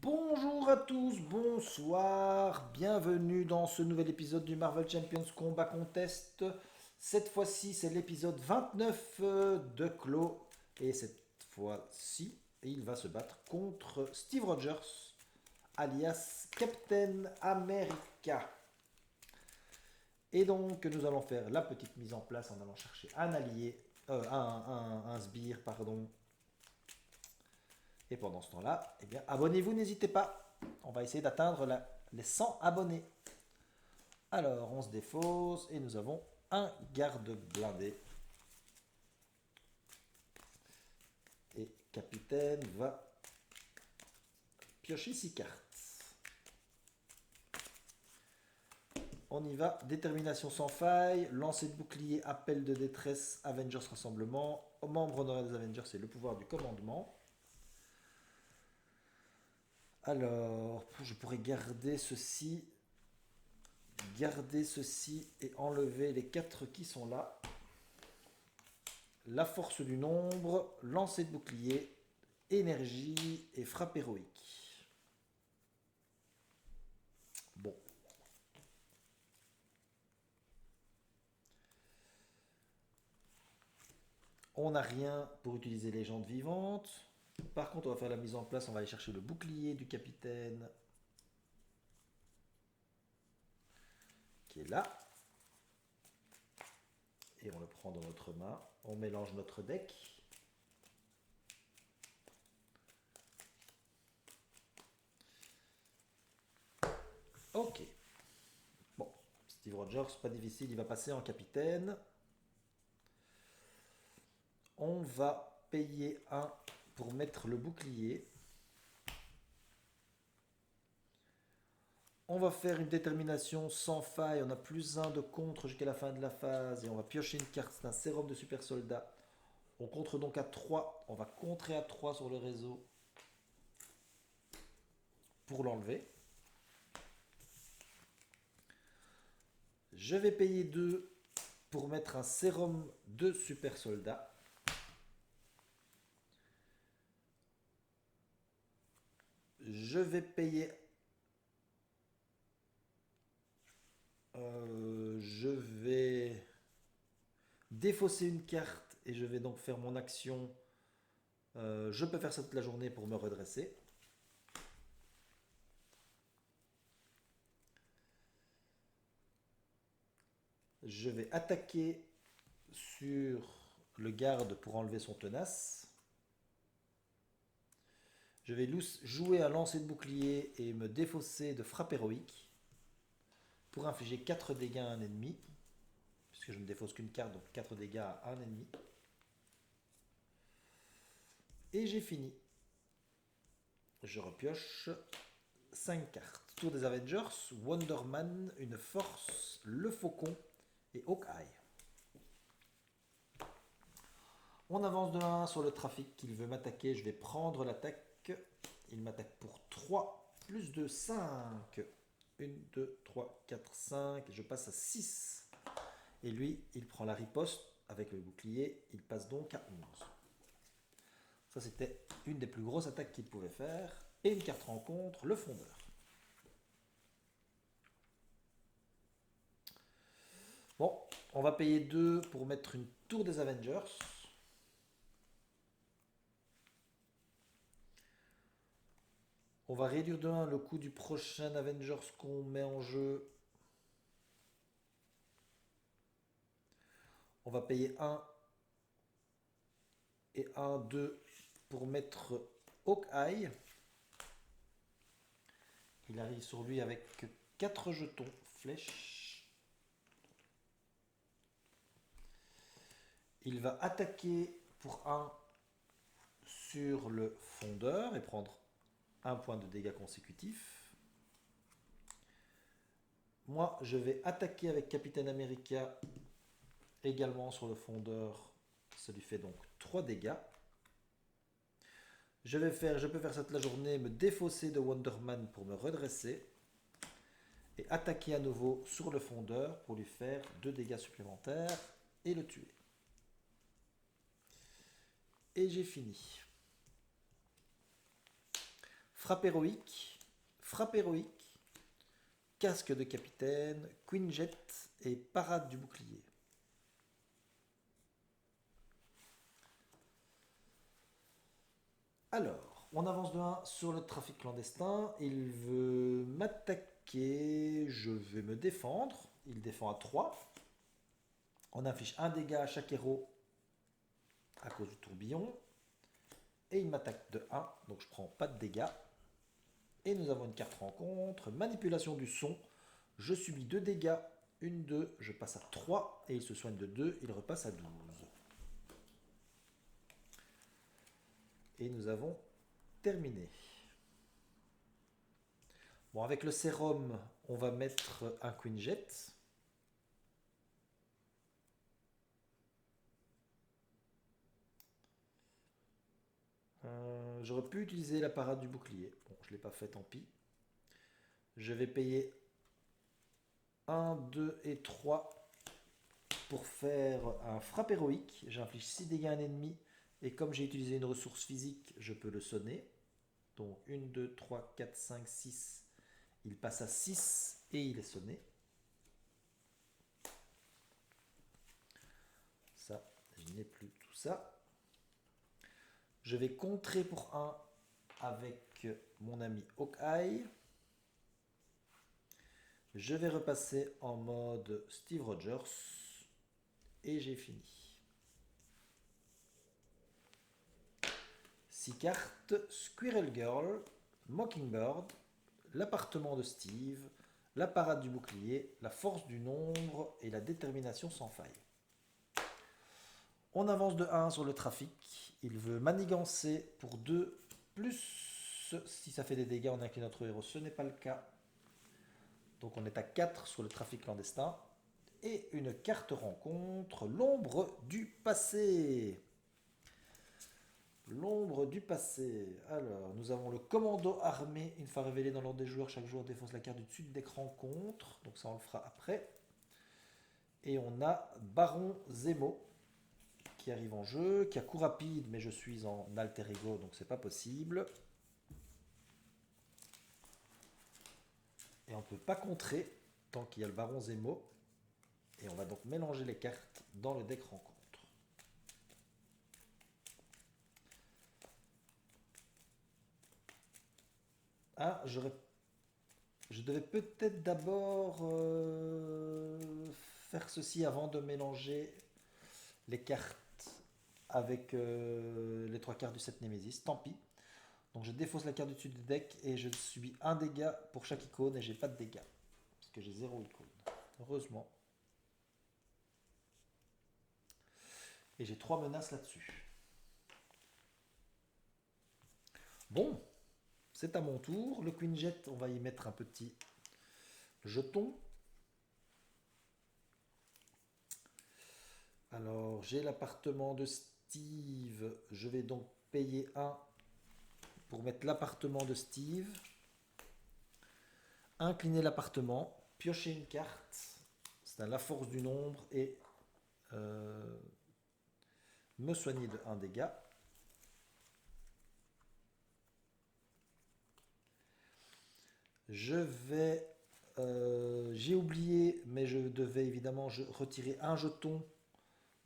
Bonjour à tous, bonsoir, bienvenue dans ce nouvel épisode du Marvel Champions Combat Contest. Cette fois-ci, c'est l'épisode 29 de Claw. Et cette fois-ci, il va se battre contre Steve Rogers, alias Captain America. Et donc, nous allons faire la petite mise en place en allant chercher un allié, un sbire, pardon. Et pendant ce temps-là, eh bien, abonnez-vous, n'hésitez pas. On va essayer d'atteindre les 100 abonnés. Alors, on se défausse et nous avons un garde blindé. Et capitaine va piocher 6 cartes. On y va. Détermination sans faille, lancer de bouclier, appel de détresse, Avengers Rassemblement. Membre honoraire des Avengers, c'est le pouvoir du commandement. Alors, je pourrais garder ceci et enlever les 4 qui sont là. La force du nombre, lancer de bouclier, énergie et frappe héroïque. Bon. On n'a rien pour utiliser légende vivante. Par contre, on va faire la mise en place, on va aller chercher le bouclier du capitaine. Qui est là. Et on le prend dans notre main. On mélange notre deck. Ok. Bon, Steve Rogers, pas difficile, il va passer en capitaine. On va payer un pour mettre le bouclier. On va faire une détermination sans faille. On a plus 1 de contre jusqu'à la fin de la phase. Et on va piocher une carte. C'est un sérum de super soldat. On contre donc à 3. On va contrer à 3 sur le réseau pour l'enlever. Je vais payer 2 pour mettre un sérum de super soldat. Je vais payer... je vais défausser une carte et je vais donc faire mon action. Je peux faire ça toute la journée pour me redresser. Je vais attaquer sur le garde pour enlever son tenace. Je vais jouer à lancer de bouclier et me défausser de frappe héroïque pour infliger 4 dégâts à un ennemi. Puisque je ne défausse qu'une carte, donc 4 dégâts à un ennemi. Et j'ai fini. Je repioche 5 cartes. Tour des Avengers, Wonder Man, une force, le faucon et Hawkeye. On avance de 1 sur le trafic qu'il veut m'attaquer. Je vais prendre l'attaque. Il m'attaque pour 3 plus de 5. 1, 2, 3, 4, 5. Je passe à 6. Et lui, il prend la riposte avec le bouclier. Il passe donc à 11. Ça, c'était une des plus grosses attaques qu'il pouvait faire. Et une carte rencontre, le fondeur. Bon, on va payer 2 pour mettre une tour des Avengers. On va réduire de 1 le coût du prochain Avengers qu'on met en jeu. On va payer 1 et 1, 2 pour mettre Hawkeye. Il arrive sur lui avec 4 jetons flèches. Il va attaquer pour 1 sur le fondeur et prendre 1 point de dégâts consécutifs. Moi, je vais attaquer avec Captain America également sur le fondeur. Ça lui fait donc 3 dégâts. Je peux faire ça toute la journée, me défausser de Wonder Man pour me redresser. Et attaquer à nouveau sur le fondeur pour lui faire 2 dégâts supplémentaires et le tuer. Et j'ai fini. frappe héroïque, casque de capitaine, Queen Jet et parade du bouclier. Alors, on avance de 1 sur le trafic clandestin. Il veut m'attaquer. Je vais me défendre. Il défend à 3. On affiche un dégât à chaque héros à cause du tourbillon. Et il m'attaque de 1, donc je prends pas de dégâts. Et nous avons une carte rencontre, manipulation du son. Je subis 2 dégâts, 1, 2, je passe à 3 et il se soigne de 2, il repasse à 12. Et nous avons terminé. Bon, avec le sérum, on va mettre un Queen Jet. J'aurais pu utiliser la parade du bouclier. Bon, je ne l'ai pas fait, tant pis. Je vais payer 1, 2 et 3 pour faire un frappe héroïque. J'inflige 6 dégâts à un ennemi. Et comme j'ai utilisé une ressource physique, je peux le sonner. Donc 1, 2, 3, 4, 5, 6. Il passe à 6 et il est sonné. Ça, je n'ai plus tout ça. Je vais contrer pour 1 avec mon ami Hawkeye. Je vais repasser en mode Steve Rogers. Et j'ai fini. 6 cartes, Squirrel Girl, Mockingbird, l'appartement de Steve, la parade du bouclier, la force du nombre et la détermination sans faille. On avance de 1 sur le trafic. Il veut manigancer pour 2, plus si ça fait des dégâts, on incline notre héros. Ce n'est pas le cas. Donc on est à 4 sur le trafic clandestin. Et une carte rencontre, l'ombre du passé. L'ombre du passé. Alors, nous avons le commando armé. Une fois révélé dans l'ordre des joueurs, chaque joueur défonce la carte du dessus du deck rencontre. Donc ça, on le fera après. Et on a Baron Zemo qui arrive en jeu, qui a coup rapide, mais je suis en alter ego, donc c'est pas possible. Et on ne peut pas contrer tant qu'il y a le Baron Zemo. Et on va donc mélanger les cartes dans le deck rencontre. Ah, je devais peut-être d'abord faire ceci avant de mélanger les cartes avec les 3 cartes du set Nemesis. Tant pis. Donc je défausse la carte du dessus du deck et je subis un dégât pour chaque icône et j'ai pas de dégâts. Parce que j'ai 0 icône. Heureusement. Et j'ai 3 menaces là-dessus. Bon, c'est à mon tour. Le Queen Jet, on va y mettre un petit jeton. Alors, j'ai l'appartement de Steve. Je vais donc payer 1 pour mettre l'appartement de Steve. Incliner l'appartement. Piocher une carte. C'est la force du nombre. Et me soigner de 1 dégât. Je vais... j'ai oublié, mais je devais évidemment retirer un jeton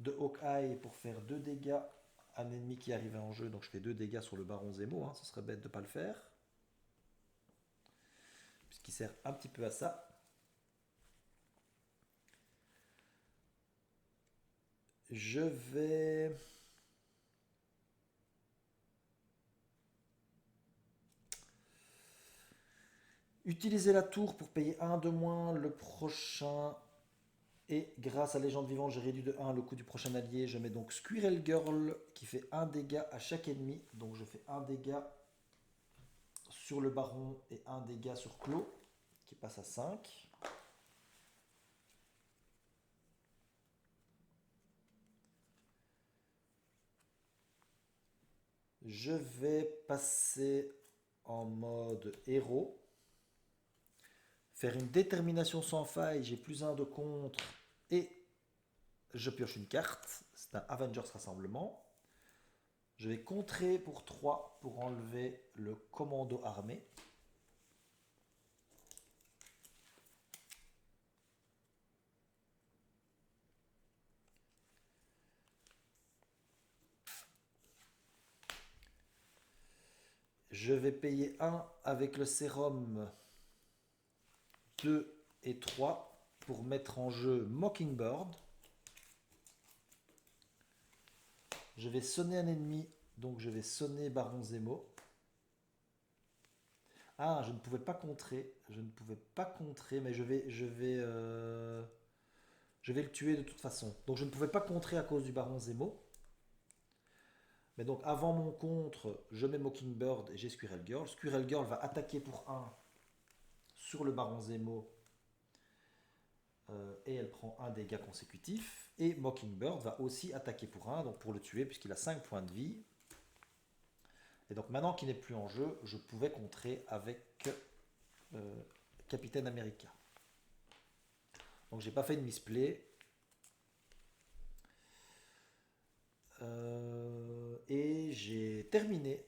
de Hawkeye pour faire 2 dégâts à un ennemi qui arrivait en jeu. Donc je fais 2 dégâts sur le Baron Zemo. Hein, ce serait bête de ne pas le faire. Puisqu'il sert un petit peu à ça. Je vais... utiliser la tour pour payer 1 de moins le prochain. Et grâce à Légende Vivante, j'ai réduit de 1 le coût du prochain allié. Je mets donc Squirrel Girl qui fait 1 dégât à chaque ennemi. Donc je fais 1 dégât sur le Baron et 1 dégât sur Claw qui passe à 5. Je vais passer en mode héros. Faire une détermination sans faille. J'ai plus 1 de contre. Et je pioche une carte. C'est un Avengers Rassemblement. Je vais contrer pour 3 pour enlever le commando armé. Je vais payer 1 avec le sérum 2 et 3 pour mettre en jeu Mockingbird. Je vais sonner un ennemi, donc je vais sonner Baron Zemo. Ah, je ne pouvais pas contrer. Je ne pouvais pas contrer, mais je vais le tuer de toute façon. Donc je ne pouvais pas contrer à cause du Baron Zemo. Mais donc avant mon contre, je mets Mockingbird et j'ai Squirrel Girl. Squirrel Girl va attaquer pour 1 sur le Baron Zemo. Et elle prend un dégât consécutif. Et Mockingbird va aussi attaquer pour 1, donc pour le tuer, puisqu'il a 5 points de vie. Et donc maintenant qu'il n'est plus en jeu, je pouvais contrer avec Capitaine America. Donc j'ai pas fait de misplay. Et j'ai terminé.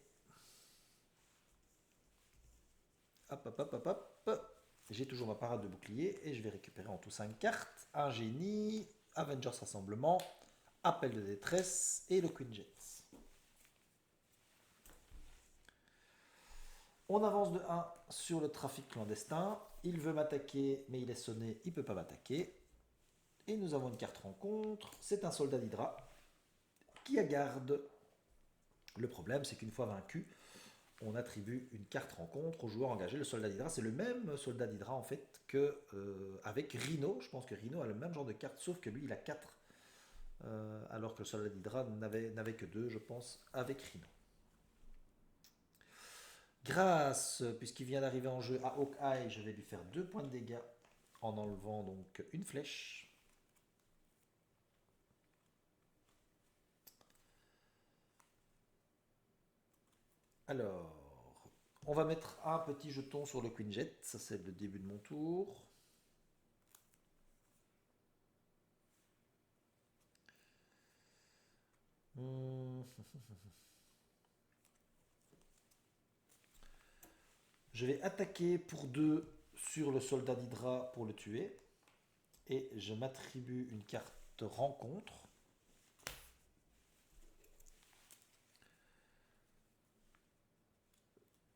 Hop, hop, hop, hop, hop. J'ai toujours ma parade de bouclier et je vais récupérer en tout 5 cartes. Un génie, Avengers Rassemblement, Appel de détresse et le Queen Jet. On avance de 1 sur le trafic clandestin. Il veut m'attaquer, mais il est sonné, il ne peut pas m'attaquer. Et nous avons une carte rencontre. C'est un soldat d'Hydra qui a garde. Le problème, c'est qu'une fois vaincu, on attribue une carte rencontre au joueur engagé. Le soldat d'Hydra, c'est le même soldat d'Hydra en fait que avec Rhino. Je pense que Rhino a le même genre de carte, sauf que lui, il a 4. Alors que le soldat d'Hydra n'avait que 2, je pense, avec Rhino. Grâce, puisqu'il vient d'arriver en jeu à Hawkeye, je vais lui faire 2 points de dégâts en enlevant donc une flèche. Alors, on va mettre un petit jeton sur le Queen Jet, ça c'est le début de mon tour. Je vais attaquer pour 2 sur le soldat d'Hydra pour le tuer. Et je m'attribue une carte rencontre.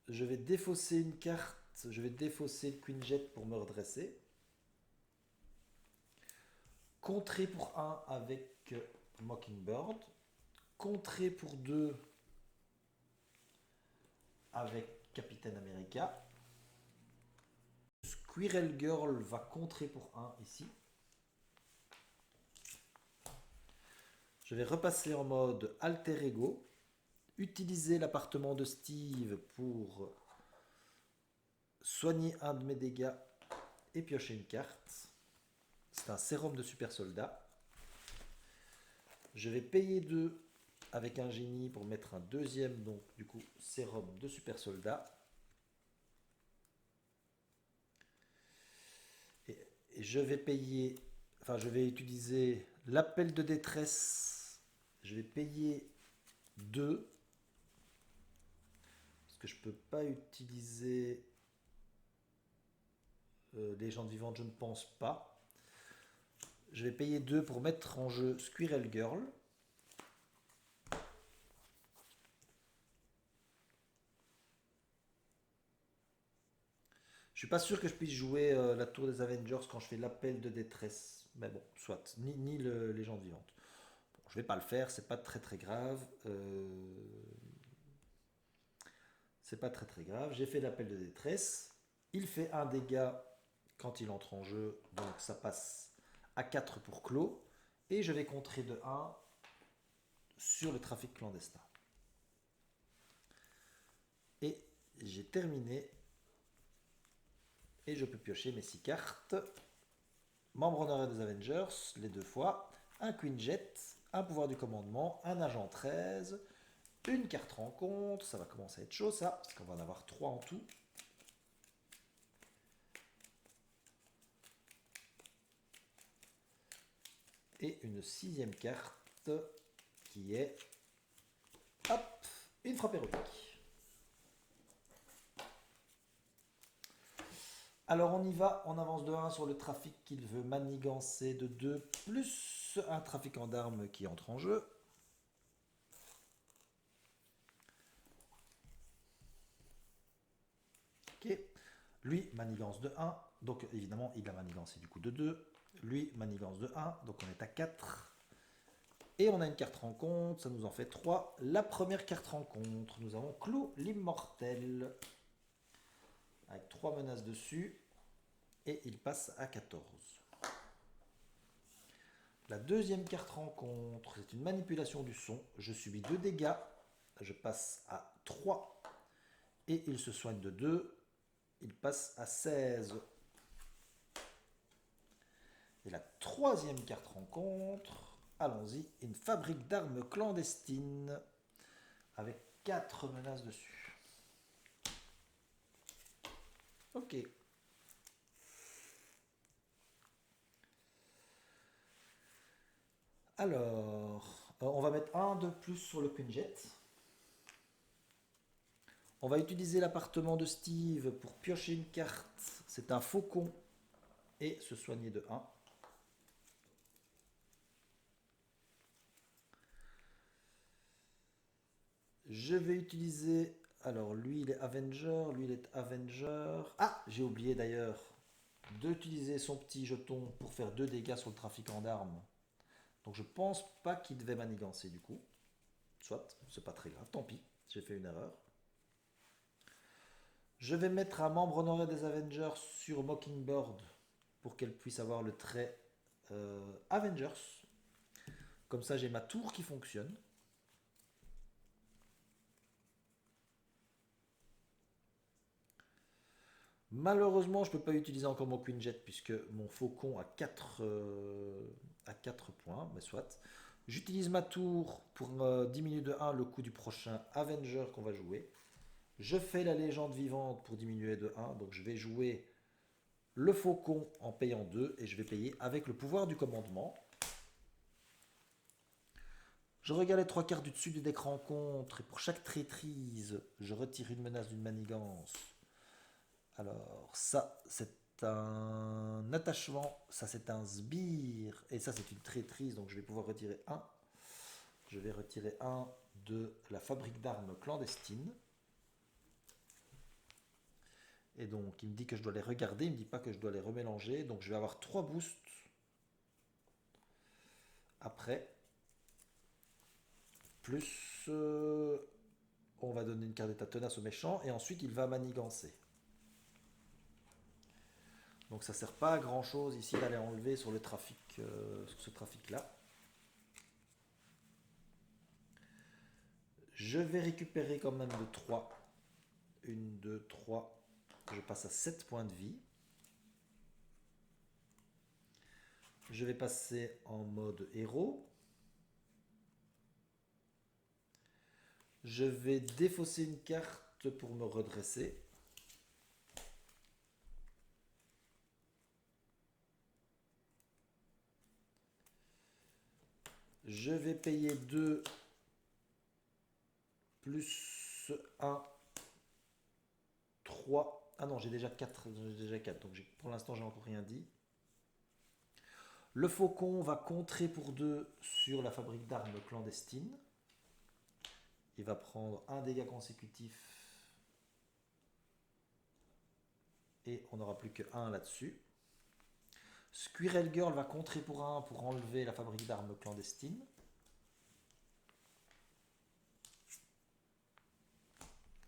Je vais défausser une carte. Je vais défausser le Queen Jet pour me redresser. Contrer pour 1 avec Mockingbird. Contrer pour 2 avec Capitaine America. Squirrel Girl va contrer pour 1 ici. Je vais repasser en mode alter ego. Utiliser l'appartement de Steve pour soigner un de mes dégâts et piocher une carte. C'est un sérum de super soldat. Je vais payer 2 avec un génie pour mettre un deuxième, donc du coup sérum de super soldat. Et je vais payer, enfin je vais utiliser l'appel de détresse. Je vais payer 2. Parce que je ne peux pas utiliser les gens vivantes, je ne pense pas. Je vais payer 2 pour mettre en jeu Squirrel Girl. Je suis pas sûr que je puisse jouer la tour des Avengers quand je fais l'appel de détresse. Mais bon, soit. Ni les gens vivantes. Bon, je vais pas le faire, c'est pas très très grave. C'est pas très très grave. J'ai fait l'appel de détresse. Il fait un dégât quand il entre en jeu. Donc ça passe à 4 pour clos. Et je vais contrer de 1 sur le trafic clandestin. Et j'ai terminé. Et je peux piocher mes 6 cartes. Membre honoraire des Avengers, les 2 fois. Un Queen Jet, un pouvoir du commandement, un agent 13, une carte rencontre. Ça va commencer à être chaud ça, parce qu'on va en avoir 3 en tout. Et une 6e carte qui est Hop, une frappe héroïque. Alors on y va, on avance de 1 sur le trafic qu'il veut manigancer de 2, plus un trafiquant d'armes qui entre en jeu. Ok, lui manigance de 1, donc évidemment il a manigancé du coup de 2. Lui manigance de 1, donc on est à 4. Et on a une carte rencontre, ça nous en fait 3. La première carte rencontre, nous avons Clos l'immortel, avec 3 menaces dessus, et il passe à 14. La deuxième carte rencontre, c'est une manipulation du son. Je subis 2 dégâts, je passe à 3, et il se soigne de 2, il passe à 16. Et la troisième carte rencontre, allons-y, une fabrique d'armes clandestine, avec 4 menaces dessus. Ok. Alors, on va mettre un de plus sur le Quinjet. On va utiliser l'appartement de Steve pour piocher une carte. C'est un faucon et se soigner de 1. Je vais utiliser... Alors, lui, il est Avenger. Lui, il est Avenger. Ah, j'ai oublié d'ailleurs d'utiliser son petit jeton pour faire 2 dégâts sur le trafiquant d'armes. Donc, je pense pas qu'il devait manigancer du coup. Soit, c'est pas très grave. Tant pis, j'ai fait une erreur. Je vais mettre un membre honoraire des Avengers sur Mockingbird pour qu'elle puisse avoir le trait Avengers. Comme ça, j'ai ma tour qui fonctionne. Malheureusement, je ne peux pas utiliser encore mon Quinjet puisque mon faucon a 4 points, mais soit. J'utilise ma tour pour diminuer de 1 le coût du prochain Avenger qu'on va jouer. Je fais la légende vivante pour diminuer de 1, donc je vais jouer le faucon en payant 2 et je vais payer avec le pouvoir du commandement. Je regarde les 3 cartes du dessus du deck rencontre et pour chaque traîtrise, je retire une menace d'une manigance. Alors, ça, c'est un attachement, ça, c'est un sbire, et ça, c'est une traîtrise, donc je vais pouvoir retirer un. Je vais retirer un de la fabrique d'armes clandestine. Et donc, il me dit que je dois les regarder, il ne me dit pas que je dois les remélanger, donc je vais avoir 3 boosts après. Plus, on va donner une carte d'état tenace au méchant, et ensuite, il va manigancer. Donc ça sert pas à grand chose ici d'aller enlever sur le trafic, sur ce trafic là. Je vais récupérer quand même de 3. 1, 2, 3. Je passe à 7 points de vie. Je vais passer en mode héros. Je vais défausser une carte pour me redresser. Je vais payer 2 plus 1, 3. Ah non, j'ai déjà 4. J'ai déjà 4, donc pour l'instant, j'ai encore rien dit. Le faucon va contrer pour 2 sur la fabrique d'armes clandestine. Il va prendre un dégât consécutif. Et on n'aura plus que 1 là-dessus. Squirrel Girl va contrer pour 1 pour enlever la fabrique d'armes clandestine.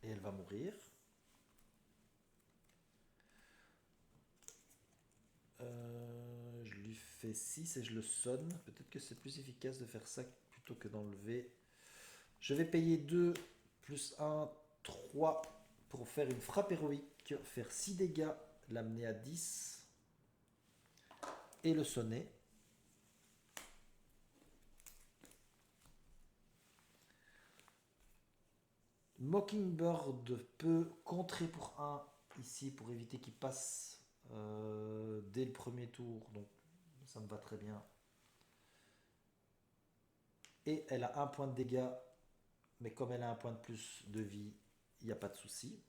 Et elle va mourir. Je lui fais 6 et je le sonne. Peut-être que c'est plus efficace de faire ça plutôt que d'enlever. Je vais payer 2 plus 1, 3 pour faire une frappe héroïque, faire 6 dégâts, l'amener à 10 et le sonner. Mockingbird peut contrer pour 1 ici pour éviter qu'il passe dès le premier tour, donc ça me va très bien. Et elle a 1 point de dégâts Mais comme elle a un point de plus de vie, il n'y a pas de souci.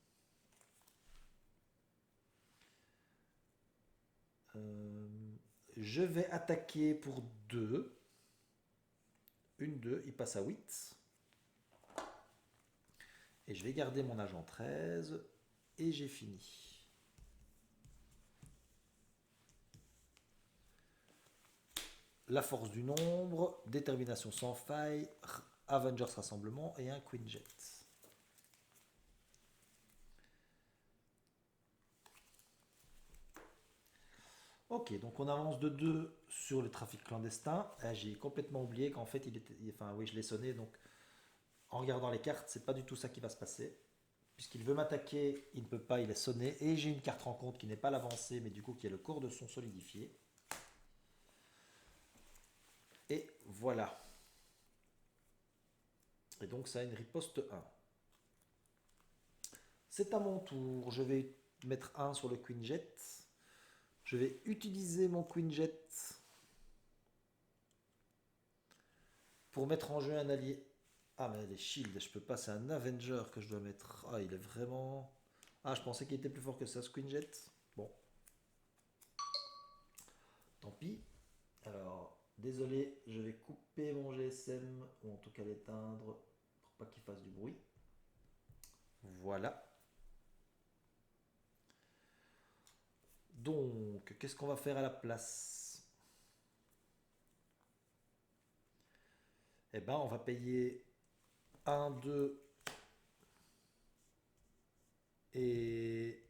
Je vais attaquer pour 2. Une 2, il passe à 8. Et je vais garder mon agent 13. Et j'ai fini. La force du nombre, détermination sans faille, Avengers Rassemblement et un Queen Jet. Ok, donc on avance de 2 sur le trafic clandestin. Ah, j'ai complètement oublié qu'en fait, enfin oui, je l'ai sonné, donc en regardant les cartes, c'est pas du tout ça qui va se passer. Puisqu'il veut m'attaquer, il ne peut pas, il est sonné. Et j'ai une carte rencontre qui n'est pas l'avancée, mais du coup qui est le cours de son solidifié. Et voilà. Et donc ça a une riposte 1. C'est à mon tour. Je vais mettre 1 sur le Queen Jet. Je vais utiliser mon Queen Jet pour mettre en jeu un allié. Ah mais les shields, je peux pas, c'est un Avenger que je dois mettre. Ah il est vraiment... Ah je pensais qu'il était plus fort que ça ce Queen Jet. Bon. Tant pis. Alors, désolé, je vais couper mon GSM, ou en tout cas l'éteindre, pour pas qu'il fasse du bruit. Voilà. Donc, qu'est-ce qu'on va faire à la place? Eh ben, on va payer 1, 2 et...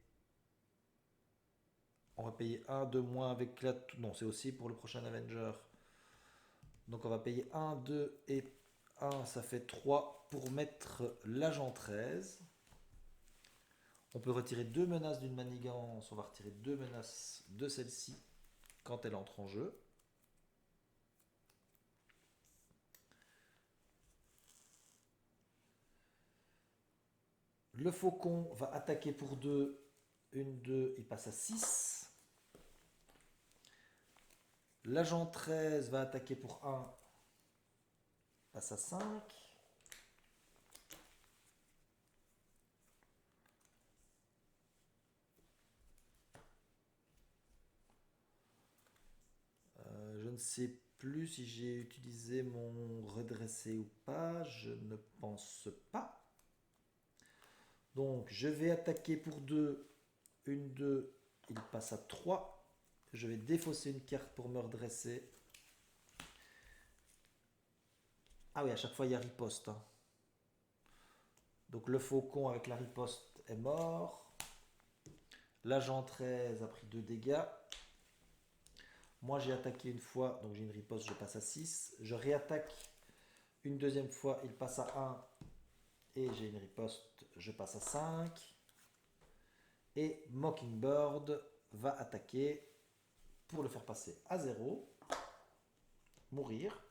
On va payer 1, 2 moins avec la... Non, c'est aussi pour le prochain Avenger. Donc on va payer 1, 2 et 1, ça fait 3 pour mettre l'agent 13. On peut retirer 2 menaces d'une manigance. On va retirer 2 menaces de celle-ci quand elle entre en jeu. Le faucon va attaquer pour 2. Une, 2, il passe à 6. L'agent 13 va attaquer pour 1. Passe à 5. Je ne sais plus si j'ai utilisé mon redressé ou pas. Je ne pense pas. Donc je vais attaquer pour 2. Une, 2, il passe à 3. Je vais défausser une carte pour me redresser. Ah oui, à chaque fois il y a riposte. Hein. Donc le faucon avec la riposte est mort. L'agent 13 a pris 2 dégâts. Moi j'ai attaqué une fois, donc j'ai une riposte, je passe à 6. Je réattaque une deuxième fois, il passe à 1. Et j'ai une riposte, je passe à 5. Et Mockingbird va attaquer pour le faire passer à 0. Mourir.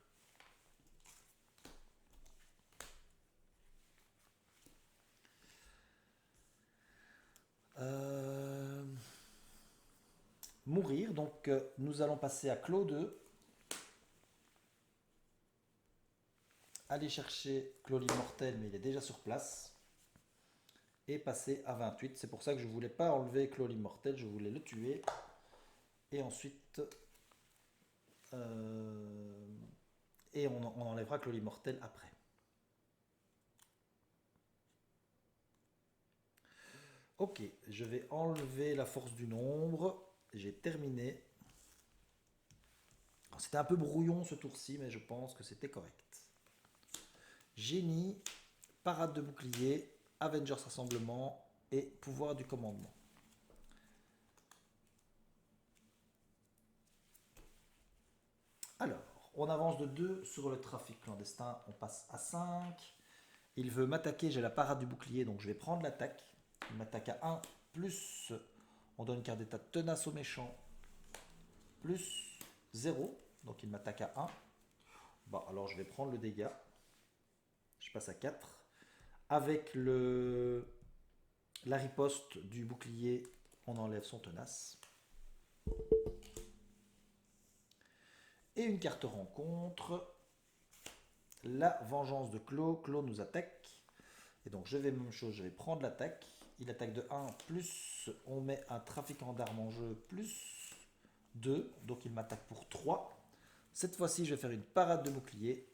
Mourir, donc nous allons passer à Clos 2. Aller chercher Clos l'immortel, mais il est déjà sur place. Et passer à 28. C'est pour ça que je ne voulais pas enlever Clos l'immortel, je voulais le tuer. Et ensuite... et on enlèvera Clos l'immortel après. Ok, je vais enlever la force du nombre. J'ai terminé. C'était un peu brouillon ce tour-ci, mais je pense que c'était correct. Génie, parade de bouclier, Avengers Rassemblement et pouvoir du commandement. Alors, on avance de 2 sur le trafic clandestin, on passe à 5. Il veut m'attaquer, j'ai la parade du bouclier, donc je vais prendre l'attaque. Il m'attaque à 1, plus, on donne une carte d'état tenace au méchant, plus 0, donc il m'attaque à 1. Bon, alors je vais prendre le dégât. Je passe à 4. Avec la riposte du bouclier, on enlève son tenace. Et une carte rencontre. la vengeance de Clos. Clos nous attaque. Et donc je vais même chose, je vais prendre l'attaque. Il attaque de 1, plus on met un trafiquant d'armes en jeu, plus 2. Donc il m'attaque pour 3. Cette fois-ci, je vais faire une parade de bouclier.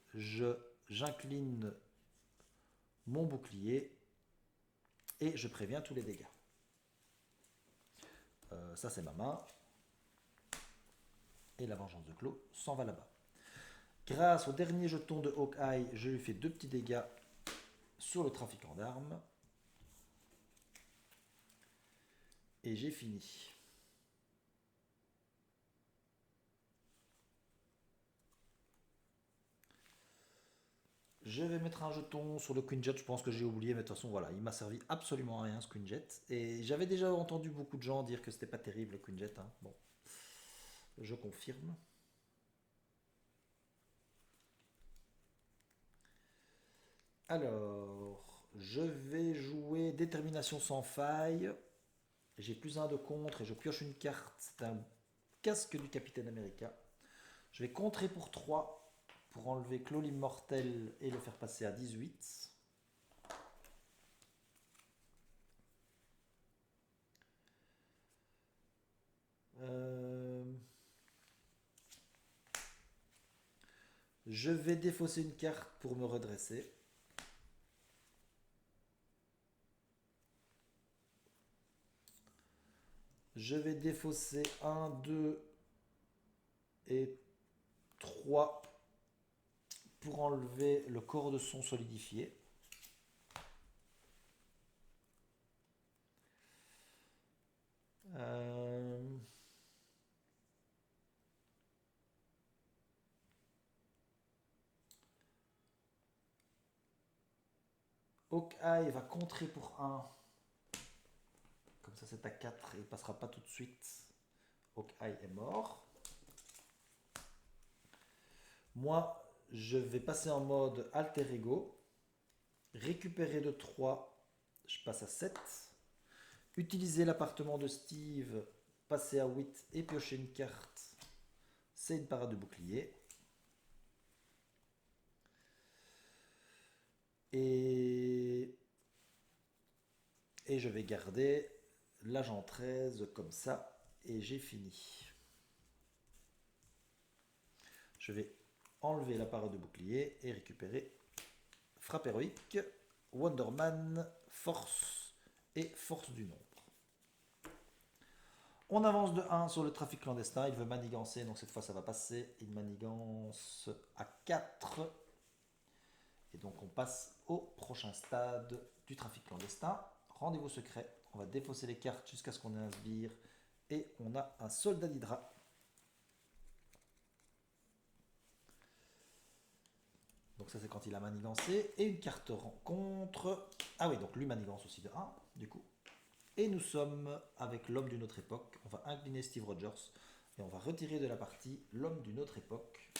J'incline mon bouclier et je préviens tous les dégâts. Ça, c'est ma main. Et la vengeance de Clos s'en va là-bas. Grâce au dernier jeton de Hawkeye, je lui fais 2 petits dégâts sur le trafiquant d'armes. Et j'ai fini. Je vais mettre un jeton sur le Queen Jet, je pense que j'ai oublié, mais de toute façon, voilà, il m'a servi absolument à rien ce Queen Jet. Et j'avais déjà entendu beaucoup de gens dire que c'était pas terrible le Queen Jet. Hein. Bon, je confirme. Alors, je vais jouer Détermination sans faille. J'ai plus un de contre et je pioche une carte. C'est un casque du Capitaine America. Je vais contrer pour 3 pour enlever Clos l'immortel et le faire passer à 18. Je vais défausser une carte pour me redresser. Je vais défausser 1, 2 et 3 pour enlever le corps de son solidifié. Hawkeye va contrer pour 1. Comme ça, c'est à 4 et il passera pas tout de suite. Hawkeye est mort. Moi, je vais passer en mode alter ego. Récupérer de 3, je passe à 7. Utiliser l'appartement de Steve, passer à 8 et piocher une carte. C'est une parade de bouclier. Et je vais garder l'agent 13 comme ça. Et j'ai fini. Je vais enlever la parade de bouclier et récupérer frappe héroïque, Wonderman, force et force du nombre. On avance de 1 sur le trafic clandestin. Il veut manigancer, donc cette fois ça va passer. Il manigance à 4. Et donc on passe au prochain stade du trafic clandestin. Rendez-vous secret. On va défausser les cartes jusqu'à ce qu'on ait un sbire. Et on a un soldat d'Hydra. Donc ça c'est quand il a manigancé. Et une carte rencontre. Ah oui, donc lui manigance aussi de 1 du coup. Et nous sommes avec l'homme d'une autre époque. On va incliner Steve Rogers. Et on va retirer de la partie l'homme d'une autre époque.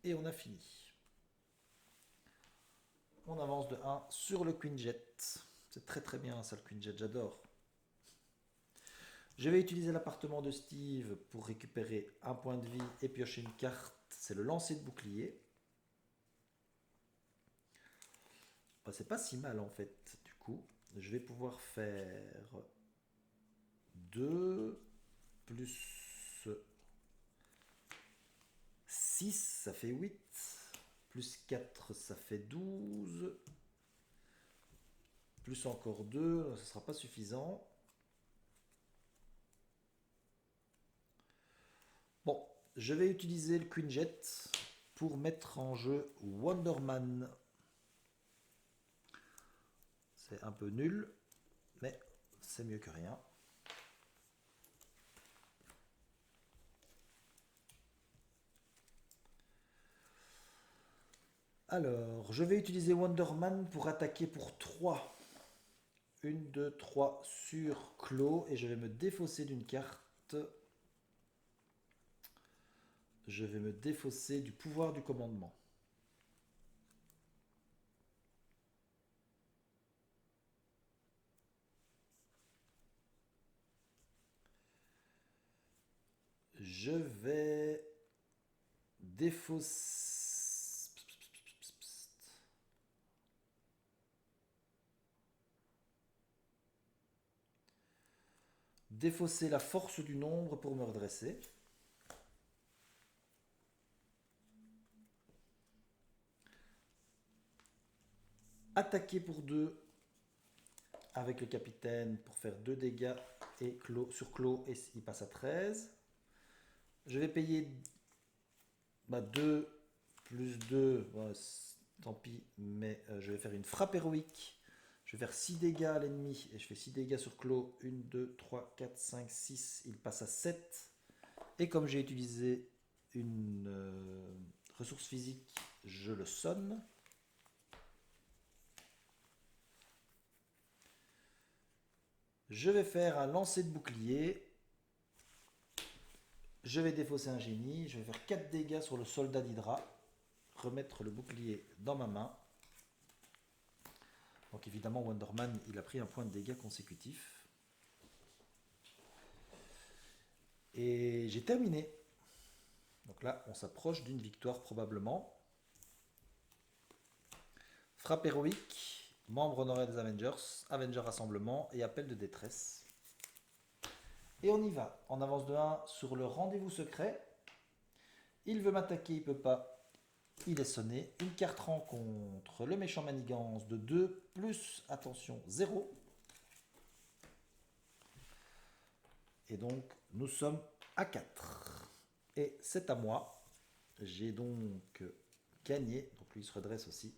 Et on a fini. On avance de 1 sur le Queen Jet. C'est très très bien ça le Queen Jet, j'adore. Je vais utiliser l'appartement de Steve pour récupérer un point de vie et piocher une carte. C'est le lancer de bouclier. Bah, c'est pas si mal en fait du coup. Je vais pouvoir faire 2 plus 6, ça fait 8. Plus 4, ça fait 12. Plus encore 2, ce ne sera pas suffisant. Bon, je vais utiliser le Queen Jet pour mettre en jeu Wonderman. C'est un peu nul, mais c'est mieux que rien. Alors, je vais utiliser Wonderman pour attaquer pour 3. 1, 2, 3 sur Clos et je vais me défausser d'une carte. Je vais me défausser du pouvoir du commandement. Je vais défausser défausser la force du nombre pour me redresser. Attaquer pour 2 avec le capitaine pour faire 2 dégâts et sur Clos et il passe à 13. Je vais payer 2 plus 2, tant pis, mais je vais faire une frappe héroïque. Je vais faire 6 dégâts à l'ennemi et je fais 6 dégâts sur Clos. 1, 2, 3, 4, 5, 6, il passe à 7. Et comme j'ai utilisé une ressource physique, je le sonne. Je vais faire un lancer de bouclier. Je vais défausser un génie. Je vais faire 4 dégâts sur le soldat d'Hydra. Remettre le bouclier dans ma main. Donc évidemment, Wonderman, il a pris un point de dégâts consécutif. Et j'ai terminé. Donc là, on s'approche d'une victoire probablement. Frappe héroïque, membre honoraire des Avengers, Avenger Rassemblement et appel de détresse. Et on y va. On avance de 1 sur le rendez-vous secret. Il veut m'attaquer, il ne peut pas. Il est sonné. Une carte rencontre. Le méchant manigance de 2 plus, attention, 0. Et donc, nous sommes à 4. Et c'est à moi. J'ai donc gagné. Donc lui, il se redresse aussi.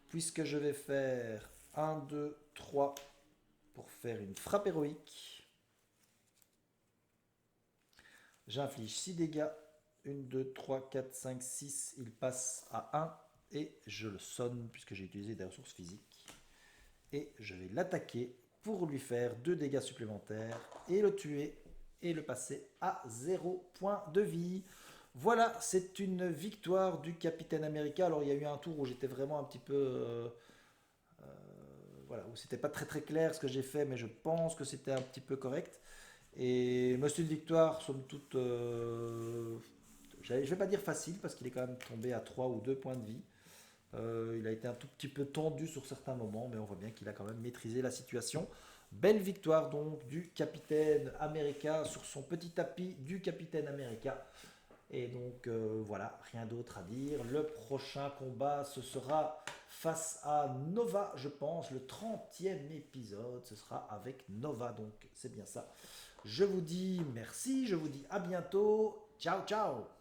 Puisque je vais faire 1, 2, 3 pour faire une frappe héroïque. J'inflige 6 dégâts. 1, 2, 3, 4, 5, 6. Il passe à 1 et je le sonne puisque j'ai utilisé des ressources physiques. Et je vais l'attaquer pour lui faire 2 dégâts supplémentaires et le tuer et le passer à 0 point de vie. Voilà, c'est une victoire du Capitaine America. Alors il y a eu un tour où j'étais vraiment un petit peu... voilà, où c'était pas très très clair ce que j'ai fait, mais je pense que c'était un petit peu correct. Et me c'est une victoire, somme toute, je vais pas dire facile, parce qu'il est quand même tombé à 3 ou 2 points de vie. Il a été un tout petit peu tendu sur certains moments, mais on voit bien qu'il a quand même maîtrisé la situation. Belle victoire donc du Capitaine America sur son petit tapis du Capitaine America. Et donc voilà, rien d'autre à dire. Le prochain combat, ce sera face à Nova, je pense. Le 30e épisode, ce sera avec Nova. Donc c'est bien ça. Je vous dis merci, je vous dis à bientôt. Ciao, ciao.